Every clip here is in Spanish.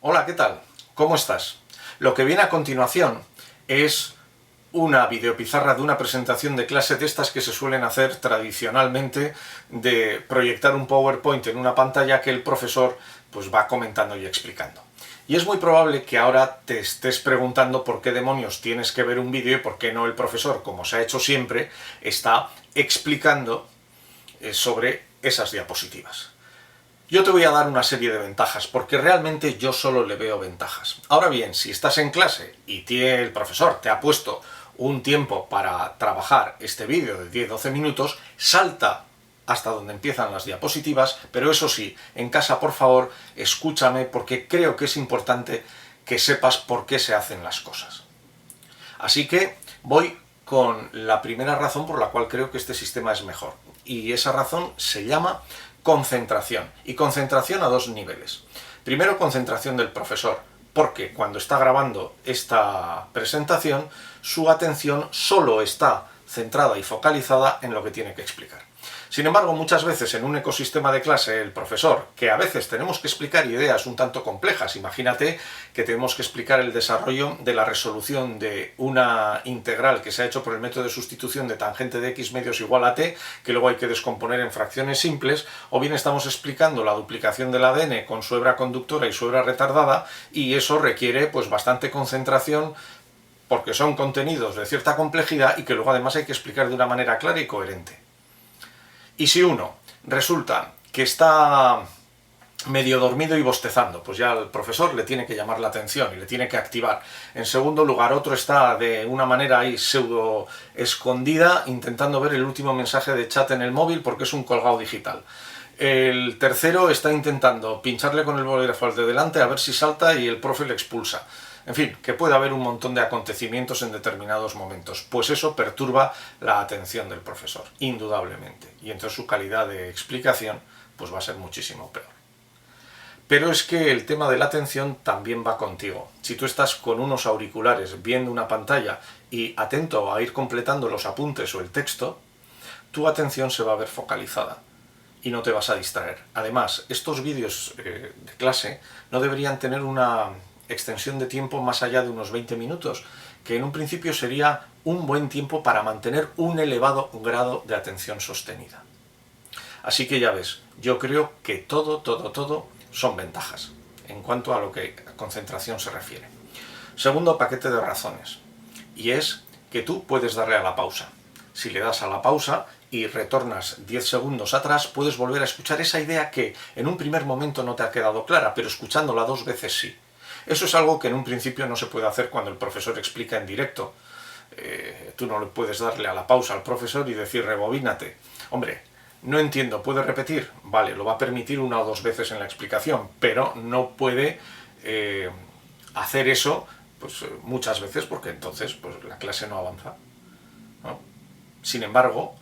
Hola, ¿qué tal? ¿Cómo estás? Lo que viene a continuación es una videopizarra de una presentación de clase de estas que se suelen hacer tradicionalmente, de proyectar un PowerPoint en una pantalla que el profesor pues va comentando y explicando. Y es muy probable que ahora te estés preguntando por qué demonios tienes que ver un vídeo y por qué no el profesor, como se ha hecho siempre, está explicando sobre esas diapositivas. Yo te voy a dar una serie de ventajas, porque realmente yo solo le veo ventajas. Ahora bien, si estás en clase y el profesor te ha puesto un tiempo para trabajar este vídeo de 10-12 minutos, salta hasta donde empiezan las diapositivas, pero eso sí, en casa por favor, escúchame porque creo que es importante que sepas por qué se hacen las cosas. Así que voy con la primera razón por la cual creo que este sistema es mejor. Y esa razón se llama concentración. Y concentración a dos niveles. Primero, concentración del profesor, porque cuando está grabando esta presentación, su atención solo está centrada y focalizada en lo que tiene que explicar. Sin embargo, muchas veces en un ecosistema de clase, el profesor, que a veces tenemos que explicar ideas un tanto complejas, imagínate que tenemos que explicar el desarrollo de la resolución de una integral que se ha hecho por el método de sustitución de tangente de x medios igual a t, que luego hay que descomponer en fracciones simples, o bien estamos explicando la duplicación del ADN con su hebra conductora y su hebra retardada, y eso requiere pues bastante concentración, porque son contenidos de cierta complejidad y que luego además hay que explicar de una manera clara y coherente. Y si uno resulta que está medio dormido y bostezando, pues ya al profesor le tiene que llamar la atención y le tiene que activar. En segundo lugar, otro está de una manera ahí pseudo escondida intentando ver el último mensaje de chat en el móvil porque es un colgado digital. El tercero está intentando pincharle con el bolígrafo al de delante a ver si salta y el profe le expulsa. En fin, que puede haber un montón de acontecimientos en determinados momentos, pues eso perturba la atención del profesor, indudablemente, y entonces su calidad de explicación pues va a ser muchísimo peor. Pero es que el tema de la atención también va contigo. Si tú estás con unos auriculares viendo una pantalla y atento a ir completando los apuntes o el texto, tu atención se va a ver focalizada y no te vas a distraer. Además, estos vídeos de clase no deberían tener una extensión de tiempo más allá de unos 20 minutos, que en un principio sería un buen tiempo para mantener un elevado grado de atención sostenida. Así que ya ves, yo creo que todo son ventajas en cuanto a lo que a concentración se refiere. Segundo paquete de razones, y es que tú puedes darle a la pausa. Si le das a la pausa y retornas 10 segundos atrás, puedes volver a escuchar esa idea que en un primer momento no te ha quedado clara, pero escuchándola 2 veces sí. Eso es algo que en un principio no se puede hacer cuando el profesor explica en directo. Tú no le puedes darle a la pausa al profesor y decir rebobínate. Hombre, no entiendo, ¿puede repetir? Vale, lo va a permitir 1 o 2 veces en la explicación, pero no puede hacer eso pues, muchas veces porque entonces pues, la clase no avanza, ¿no? Sin embargo,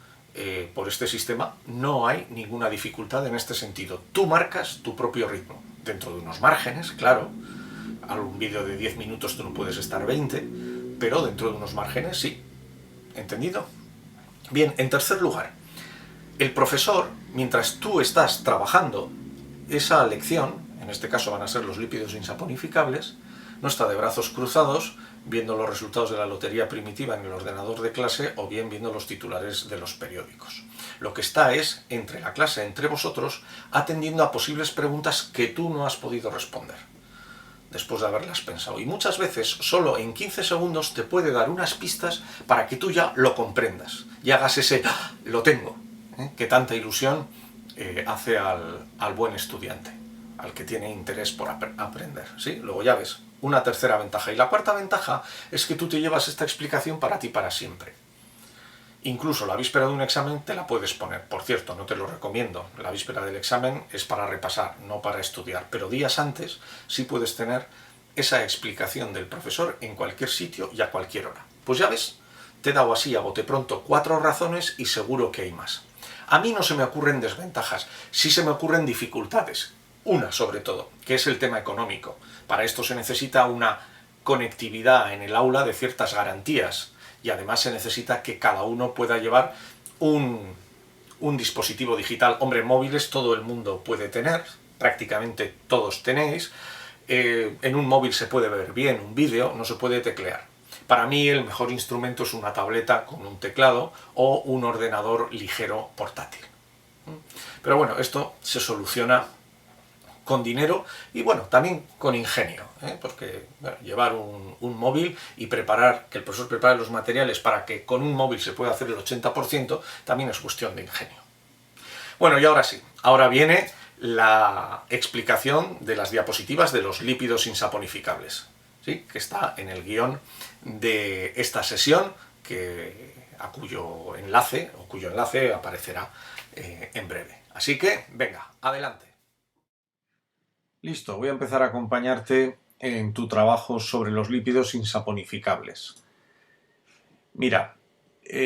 por este sistema no hay ninguna dificultad en este sentido. Tú marcas tu propio ritmo, dentro de unos márgenes, claro. A un vídeo de 10 minutos tú no puedes estar 20, pero dentro de unos márgenes sí. ¿Entendido? Bien, en tercer lugar, el profesor, mientras tú estás trabajando esa lección, en este caso van a ser los lípidos insaponificables, no está de brazos cruzados viendo los resultados de la lotería primitiva en el ordenador de clase o bien viendo los titulares de los periódicos. Lo que está es entre la clase, entre vosotros, atendiendo a posibles preguntas que tú no has podido responder después de haberlas pensado. Y muchas veces, solo en 15 segundos, te puede dar unas pistas para que tú ya lo comprendas y hagas ese ¡ah! Lo tengo, que tanta ilusión hace al buen estudiante, al que tiene interés por aprender, ¿sí? Luego ya ves, una tercera ventaja. Y la cuarta ventaja es que tú te llevas esta explicación para ti para siempre. Incluso la víspera de un examen te la puedes poner. Por cierto, no te lo recomiendo. La víspera del examen es para repasar, no para estudiar. Pero días antes sí puedes tener esa explicación del profesor en cualquier sitio y a cualquier hora. Pues ya ves, te he dado así a bote pronto 4 razones y seguro que hay más. A mí no se me ocurren desventajas, sí se me ocurren dificultades. Una sobre todo, que es el tema económico. Para esto se necesita una conectividad en el aula de ciertas garantías. Y además se necesita que cada uno pueda llevar un dispositivo digital. Hombre, móviles todo el mundo puede tener, prácticamente todos tenéis. en un móvil se puede ver bien un vídeo, no se puede teclear. Para mí el mejor instrumento es una tableta con un teclado o un ordenador ligero portátil. Pero bueno, esto se soluciona con dinero y bueno, también con ingenio, porque bueno, llevar un móvil y que el profesor prepare los materiales para que con un móvil se pueda hacer el 80% también es cuestión de ingenio. Bueno, y ahora sí, ahora viene la explicación de las diapositivas de los lípidos insaponificables, ¿sí? Que está en el guión de esta sesión, a cuyo enlace aparecerá en breve. Así que, venga, adelante. Listo, voy a empezar a acompañarte en tu trabajo sobre los lípidos insaponificables. Mira,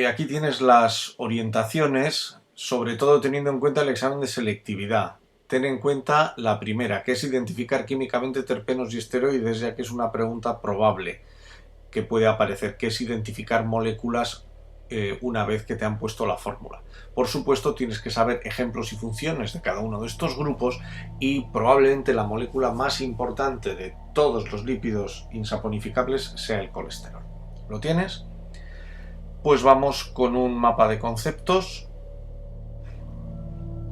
aquí tienes las orientaciones, sobre todo teniendo en cuenta el examen de selectividad. Ten en cuenta la primera, que es identificar químicamente terpenos y esteroides, ya que es una pregunta probable que puede aparecer, que es identificar moléculas una vez que te han puesto la fórmula. Por supuesto, tienes que saber ejemplos y funciones de cada uno de estos grupos y probablemente la molécula más importante de todos los lípidos insaponificables sea el colesterol. ¿Lo tienes? Pues vamos con un mapa de conceptos.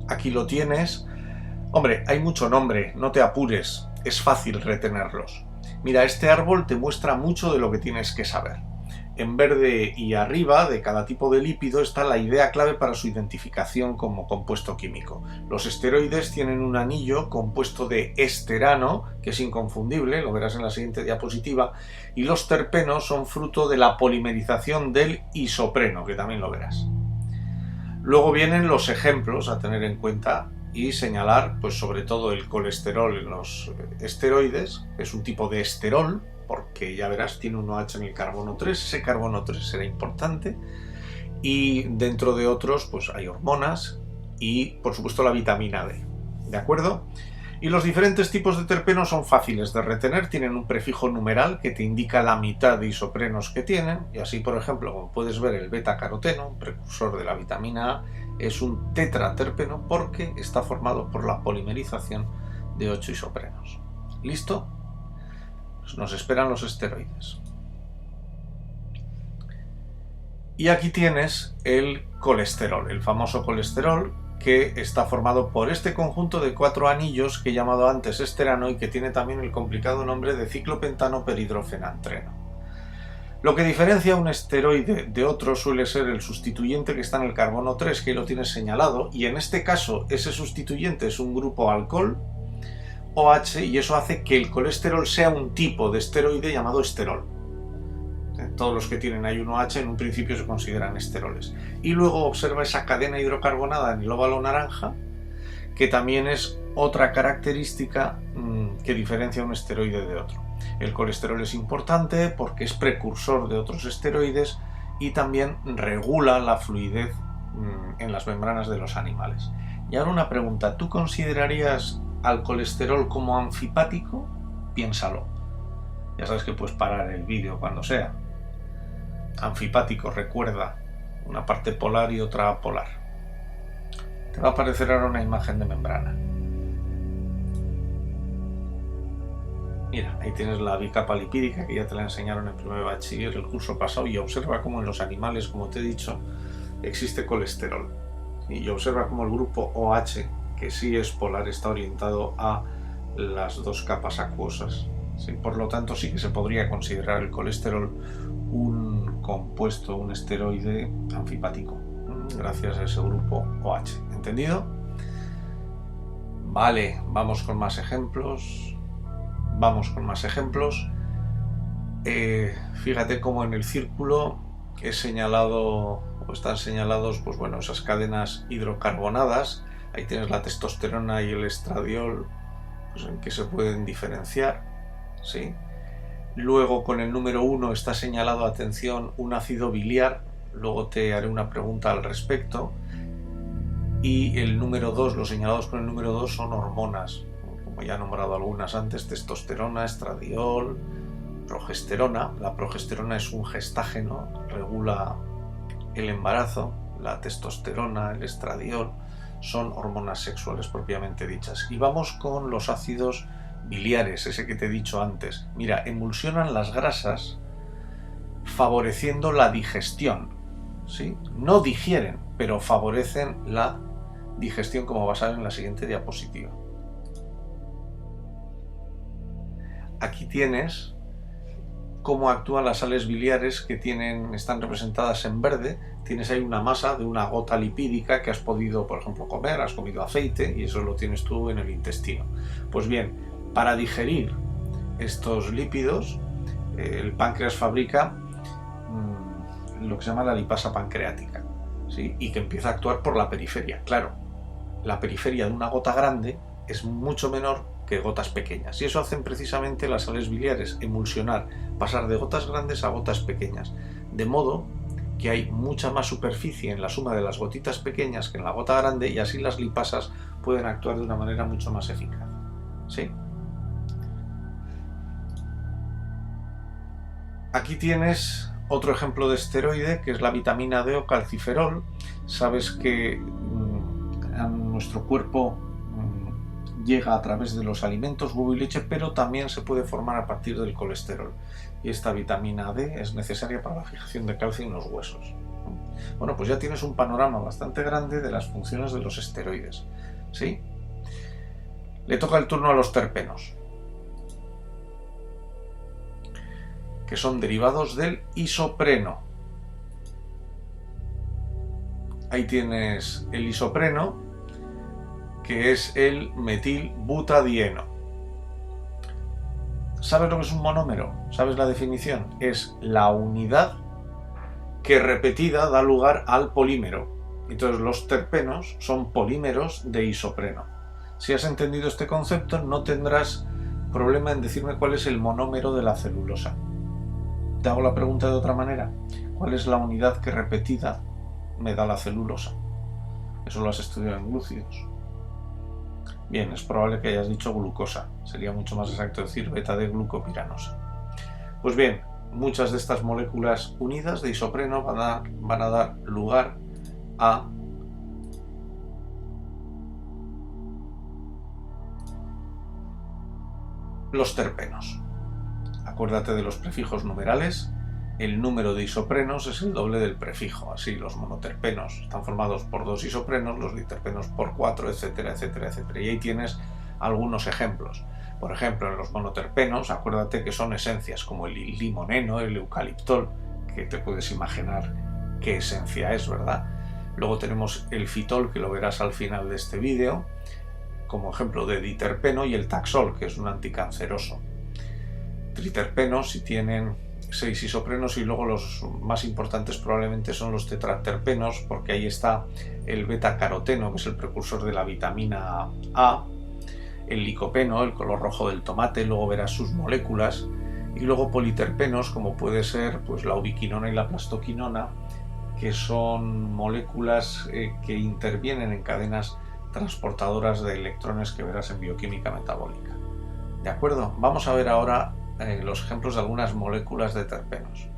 Aquí lo tienes. Hombre, hay mucho nombre, no te apures, es fácil retenerlos. Mira, este árbol te muestra mucho de lo que tienes que saber. En verde y arriba de cada tipo de lípido está la idea clave para su identificación como compuesto químico. Los esteroides tienen un anillo compuesto de esterano, que es inconfundible, lo verás en la siguiente diapositiva, y los terpenos son fruto de la polimerización del isopreno, que también lo verás. Luego vienen los ejemplos a tener en cuenta y señalar, pues sobre todo el colesterol en los esteroides, que es un tipo de esterol, porque ya verás, tiene un OH en el carbono 3, ese carbono 3 será importante, y dentro de otros pues hay hormonas y por supuesto la vitamina D, ¿de acuerdo? Y los diferentes tipos de terpenos son fáciles de retener, tienen un prefijo numeral que te indica la mitad de isoprenos que tienen, y así por ejemplo, como puedes ver, el beta-caroteno, un precursor de la vitamina A, es un tetraterpeno porque está formado por la polimerización de 8 isoprenos. ¿Listo? Pues nos esperan los esteroides. Y aquí tienes el colesterol, el famoso colesterol, que está formado por este conjunto de 4 anillos que he llamado antes esterano y que tiene también el complicado nombre de ciclopentano peridrofenantreno. Lo que diferencia un esteroide de otro suele ser el sustituyente que está en el carbono 3, que lo tienes señalado, y en este caso ese sustituyente es un grupo alcohol, OH, y eso hace que el colesterol sea un tipo de esteroide llamado esterol. Todos los que tienen ahí un OH en un principio se consideran esteroles. Y luego observa esa cadena hidrocarbonada en el óvalo naranja, que también es otra característica que diferencia un esteroide de otro. El colesterol es importante porque es precursor de otros esteroides y también regula la fluidez en las membranas de los animales. Y ahora una pregunta, ¿tú considerarías al colesterol como anfipático? Piénsalo. Ya sabes que puedes parar el vídeo cuando sea. Anfipático, recuerda, una parte polar y otra apolar. Te va a aparecer ahora una imagen de membrana. Mira, ahí tienes la bicapa lipídica que ya te la enseñaron en primer bachiller el curso pasado, y observa cómo en los animales, como te he dicho, existe colesterol. Y observa cómo el grupo OH, que sí es polar, está orientado a las dos capas acuosas. Sí, por lo tanto, sí que se podría considerar el colesterol un compuesto, un esteroide anfipático, gracias a ese grupo OH. ¿Entendido? Vale, vamos con más ejemplos. Fíjate cómo en el círculo he señalado, o están señalados, pues bueno, esas cadenas hidrocarbonadas. Ahí tienes la testosterona y el estradiol, pues en que se pueden diferenciar, ¿sí? Luego con el número 1 está señalado, atención, un ácido biliar, luego te haré una pregunta al respecto. Y el número 2, los señalados con el número 2 son hormonas, como ya he nombrado algunas antes, testosterona, estradiol, progesterona. La progesterona es un gestágeno, regula el embarazo. La testosterona, el estradiol son hormonas sexuales propiamente dichas. Y vamos con los ácidos biliares, ese que te he dicho antes. Mira, emulsionan las grasas favoreciendo la digestión, ¿sí? No digieren, pero favorecen la digestión, como vas a ver en la siguiente diapositiva. Aquí tienes cómo actúan las sales biliares que están representadas en verde. Tienes ahí una masa de una gota lipídica que has podido, por ejemplo, comer, has comido aceite y eso lo tienes tú en el intestino. Pues bien, para digerir estos lípidos, el páncreas fabrica lo que se llama la lipasa pancreática, ¿sí? Y que empieza a actuar por la periferia. Claro, la periferia de una gota grande es mucho menor que gotas pequeñas, y eso hacen precisamente las sales biliares, emulsionar, pasar de gotas grandes a gotas pequeñas, de modo que hay mucha más superficie en la suma de las gotitas pequeñas que en la gota grande, y así las lipasas pueden actuar de una manera mucho más eficaz, ¿sí? Aquí tienes otro ejemplo de esteroide, que es la vitamina D o calciferol. Sabes que a nuestro cuerpo llega a través de los alimentos, huevo y leche, pero también se puede formar a partir del colesterol. Y esta vitamina D es necesaria para la fijación de calcio en los huesos. Bueno, pues ya tienes un panorama bastante grande de las funciones de los esteroides, ¿sí? Le toca el turno a los terpenos, que son derivados del isopreno. Ahí tienes el isopreno, que es el metilbutadieno. ¿Sabes lo que es un monómero? ¿Sabes la definición? Es la unidad que repetida da lugar al polímero. Entonces los terpenos son polímeros de isopreno. Si has entendido este concepto, no tendrás problema en decirme cuál es el monómero de la celulosa. Te hago la pregunta de otra manera. ¿Cuál es la unidad que repetida me da la celulosa? Eso lo has estudiado en glúcidos. Bien, es probable que hayas dicho glucosa. Sería mucho más exacto decir beta-D-glucopiranosa. Pues bien, muchas de estas moléculas unidas de isopreno van a dar lugar a los terpenos. Acuérdate de los prefijos numerales. El número de isoprenos es el doble del prefijo. Así, los monoterpenos están formados por 2 isoprenos, los diterpenos por 4, etcétera, etcétera, etcétera. Y ahí tienes algunos ejemplos. Por ejemplo, en los monoterpenos, acuérdate que son esencias como el limoneno, el eucaliptol, que te puedes imaginar qué esencia es, ¿verdad? Luego tenemos el fitol, que lo verás al final de este vídeo, como ejemplo de diterpeno, y el taxol, que es un anticanceroso. Triterpenos, si tienen 6 isoprenos, y luego los más importantes probablemente son los tetraterpenos, porque ahí está el beta-caroteno, que es el precursor de la vitamina A, el licopeno, el color rojo del tomate, luego verás sus moléculas, y luego politerpenos, como puede ser pues la ubiquinona y la plastoquinona, que son moléculas que intervienen en cadenas transportadoras de electrones que verás en bioquímica metabólica. ¿De acuerdo? Vamos a ver ahora los ejemplos de algunas moléculas de terpenos.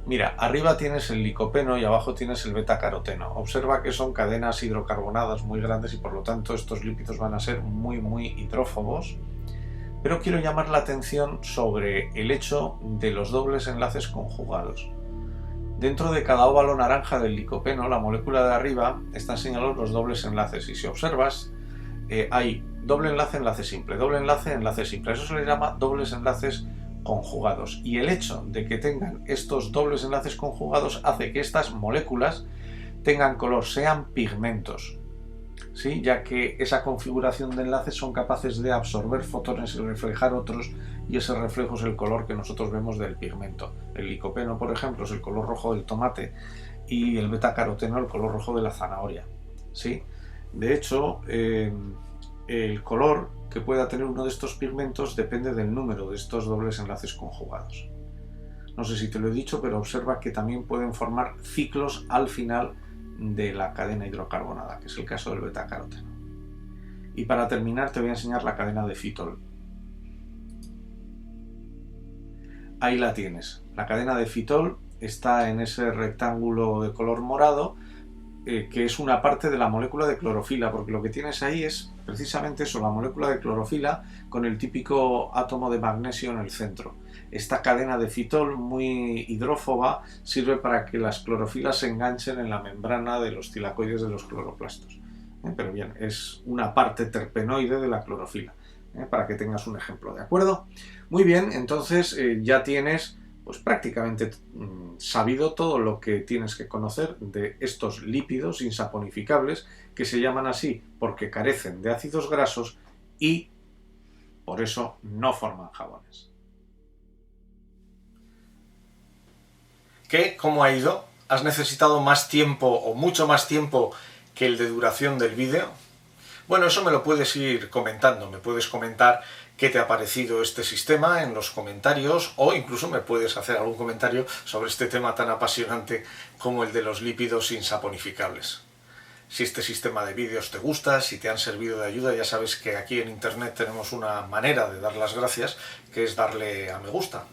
Mira, arriba tienes el licopeno y abajo tienes el beta-caroteno. Observa que son cadenas hidrocarbonadas muy grandes y por lo tanto estos lípidos van a ser muy hidrófobos. Pero quiero llamar la atención sobre el hecho de los dobles enlaces conjugados. Dentro de cada óvalo naranja del licopeno, la molécula de arriba, están señalados los dobles enlaces, y si observas, hay doble enlace, enlace simple, doble enlace, enlace simple. Eso se le llama dobles enlaces conjugados, y el hecho de que tengan estos dobles enlaces conjugados hace que estas moléculas tengan color, sean pigmentos, ¿sí? Ya que esa configuración de enlaces son capaces de absorber fotones y reflejar otros, y ese reflejo es el color que nosotros vemos del pigmento. El licopeno, por ejemplo, es el color rojo del tomate, y el beta-caroteno el color rojo de la zanahoria, ¿sí? De hecho, el color que pueda tener uno de estos pigmentos depende del número de estos dobles enlaces conjugados. No sé si te lo he dicho, pero observa que también pueden formar ciclos al final de la cadena hidrocarbonada, que es el caso del beta-caroteno. Y para terminar te voy a enseñar la cadena de fitol. Ahí la tienes. La cadena de fitol está en ese rectángulo de color morado, que es una parte de la molécula de clorofila, porque lo que tienes ahí es precisamente eso, la molécula de clorofila con el típico átomo de magnesio en el centro. Esta cadena de fitol muy hidrófoba sirve para que las clorofilas se enganchen en la membrana de los tilacoides de los cloroplastos. Pero bien, es una parte terpenoide de la clorofila, para que tengas un ejemplo, ¿de acuerdo? Muy bien, entonces ya tienes pues prácticamente sabido todo lo que tienes que conocer de estos lípidos insaponificables, que se llaman así porque carecen de ácidos grasos y por eso no forman jabones. ¿Qué? ¿Cómo ha ido? ¿Has necesitado más tiempo o mucho más tiempo que el de duración del vídeo? Bueno, eso me lo puedes ir comentando, me puedes comentar qué te ha parecido este sistema en los comentarios, o incluso me puedes hacer algún comentario sobre este tema tan apasionante como el de los lípidos insaponificables. Si este sistema de vídeos te gusta, si te han servido de ayuda, ya sabes que aquí en internet tenemos una manera de dar las gracias, que es darle a me gusta.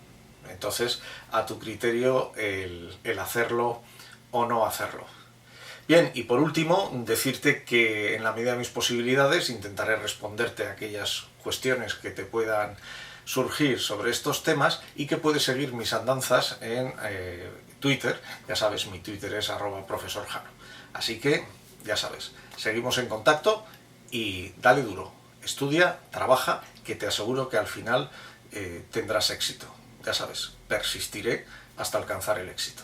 Entonces, a tu criterio el hacerlo o no hacerlo. Bien, y por último, decirte que en la medida de mis posibilidades intentaré responderte a aquellas cuestiones que te puedan surgir sobre estos temas, y que puedes seguir mis andanzas en Twitter. Ya sabes, mi Twitter es @profesorjano. Así que, ya sabes, seguimos en contacto y dale duro. Estudia, trabaja, que te aseguro que al final tendrás éxito. Ya sabes, persistiré hasta alcanzar el éxito.